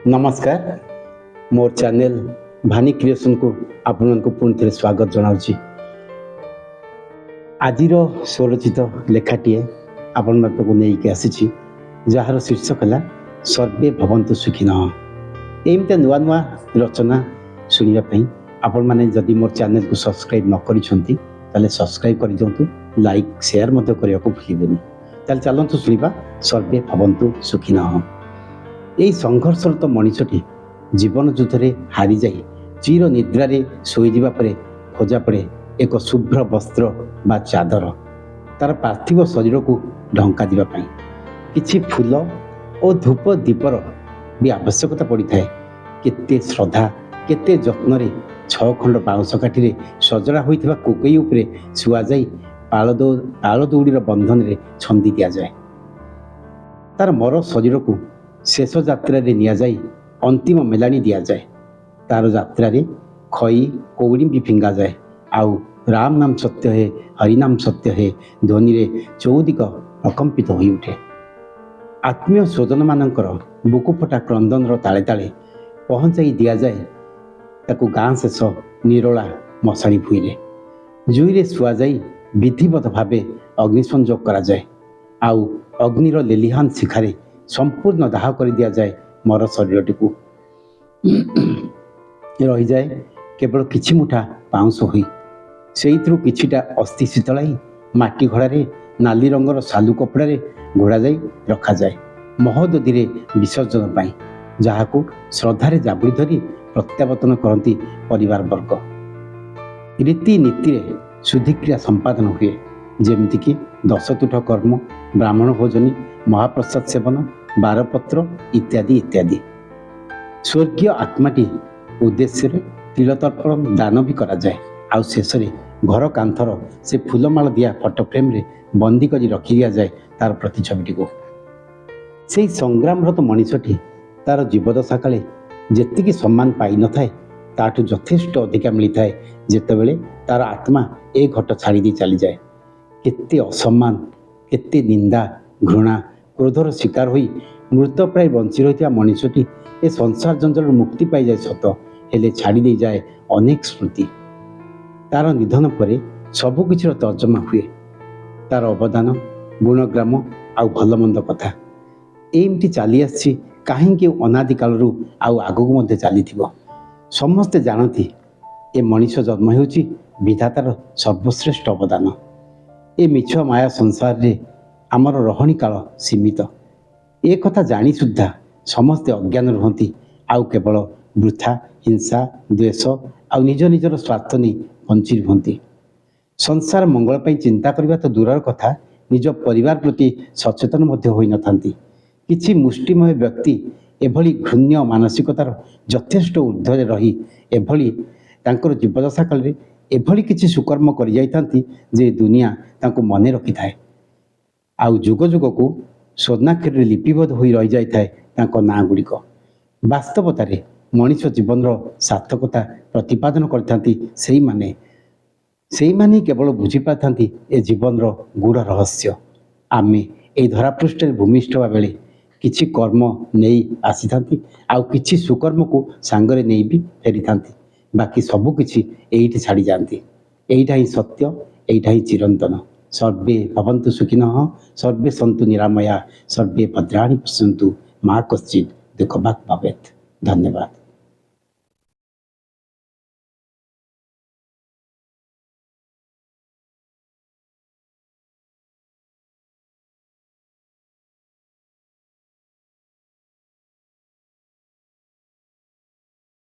नमस्कार मोर चैनल भानी क्रिएशन को आपण को पुणी थे स्वागत जनावि। आज स्वरचित लेखाटी आपण को लेकिन आसी जार शीर्षक है सर्वे भवन्तु सुखिन। एमती नुआ नुआ रचना शुणापी आपण मैंने जदि मोर चैनल को सब्सक्राइब न करें सब्सक्राइब कर दिंतु, लाइक शेयर करने को भूलें। ताल चलतु शुणा सर्वे भवन्तु सुखिन। यही संघर्षरत मनीषटी जीवन युद्ध में हारी जाए चिर निद्रारे शोईजा पर खोजा पड़े एक शुभ्र वस्त्र बा चादर तार पार्थिव शरीर को ढंका देवाई किछि फूल और धूप दीपर भी आवश्यकता पड़ी थाए। केते श्रद्धा केते जत्न 6 खंड बाउंश काठी सजड़ा होइथिबा कोकई उपरे शुआ जाई पाल दौड़ीर बंधन रे छंदी दिया जाए। तार मर शरीर को शेष यात्रा निया जाई अंतिम मेलानी दिया जाए। तार यात्रा खई कौड़ी भी फिंगा जाए। आउ राम नाम सत्य है हरिनाम सत्य है ध्वनि रे चौदिक अकंपित हो उठे। आत्मीय स्वजन मानकर बुकु फटा क्रंदन ताले ताले पहुंचाई दिया जाए। ताकू गाँ शेष निरोला मशाणी भूईरे जुईरे शुआ जाई विधिवत भावे अग्निसंजोग करा जाए। आउ अग्निर लेलिहान शिखारे संपूर्ण दाह कर दिया जाए। मर शरीरटी को रही जाए केवल किछि मुठा पाउंश होई से किछिटा अस्थि शीतलाई माटी घड़े नाली रंगर सालू कपड़ा घोड़ा जाई रखा जाए महोदधि रे विसर्जन पाई, जहाकू श्रद्धारे जाबुड़ी धरी प्रत्यावर्तन करती परिवार वर्ग। रीति नीति रे शुद्धिक्रिया संपादन हुए जेमती कि 10 तुठ कर्म ब्राह्मण भोजनी महाप्रसाद सेवन बारपत्र इत्यादि इत्यादि। स्वर्गीय आत्माटी उद्देश्य तिलतर्पण दान भी करा जाए। आउ शेष घर कांथर से फूलमाल दिया फोटो फ्रेम रे बंदी करी रखी दिया जाए तार प्रतिछविटी को। से संग्रामरत मनीषटी तार जीवदशा काले जेतिकी सम्मान पाई न थाए ताठू यथेष्ट अधिका मिलता है जेतेबेले तार आत्मा ए घट छाड़ी दी चली जाए। केते असम्मान केते निंदा घृणा क्रोधर शिकार होई मृतप्राय बंची रही मनीषटी ए संसार जंजल मुक्ति पाई जाए सत हेले छाड़ी दे जाए अनेक स्मृति। तार निधन पर सबकिछिर तर्जमा हुए तार अवदान गुणग्राम आउ भलमंद कथा एमती चली आसी कहीं अनादि कालरू आउ आगू मध्य चली समस्ते जानती ए मनीष जन्म होउची विधातार सर्वश्रेष्ठ अवदान। ए मिछ माया संसार रे आमर रहणी काल सीमित ए कथा जानी सुद्धा समस्ते अज्ञान रुहंती आउ केवल वृथा हिंसा द्वेष आउ निज निजर स्वार्थ नहीं बंची रुहंती। संसार मंगल पाई चिंता करबा तो दूरर कथा निज परिवार प्रति सचेतन मध्य होई न थांती। किछि मुष्टिमय व्यक्ति एभली घृण्य मानसिकतार यथेष्ट ऊर्ध्वरे रही एभली तांकर जीवदशा काल एभली किछि सुकर्म करि जाइथांती जे दुनिया तांको मने रखि थाए। आउ जुग जुग को स्वर्णाक्षर लिपिबद्ध हो रही जाए तांको नाँ गुड़िक। वास्तवतारे मनीष जीवन सार्थकता प्रतिपादन करथांती सेई माने केवल बुझी पारथांती ए जीवन गूढ़ रहस्य। आमे ए धरापृष्ठ भूमिष्ठ बेले किछि कर्म नहीं आसी थांती आउ किछि सुकर्म को सांगरे नहीं भी फेरी थांती। बाकी सबु किछि एइठी छाड़ी जाती। एइठा ही सत्य एइठा ही चिरंतन। सर्वे भवन्तु सुखिनः सर्वे सन्तु निरामया सर्वे भद्राणि पश्यन्तु मा कश्चित् दुःखभाग् भवेत्। धन्यवाद।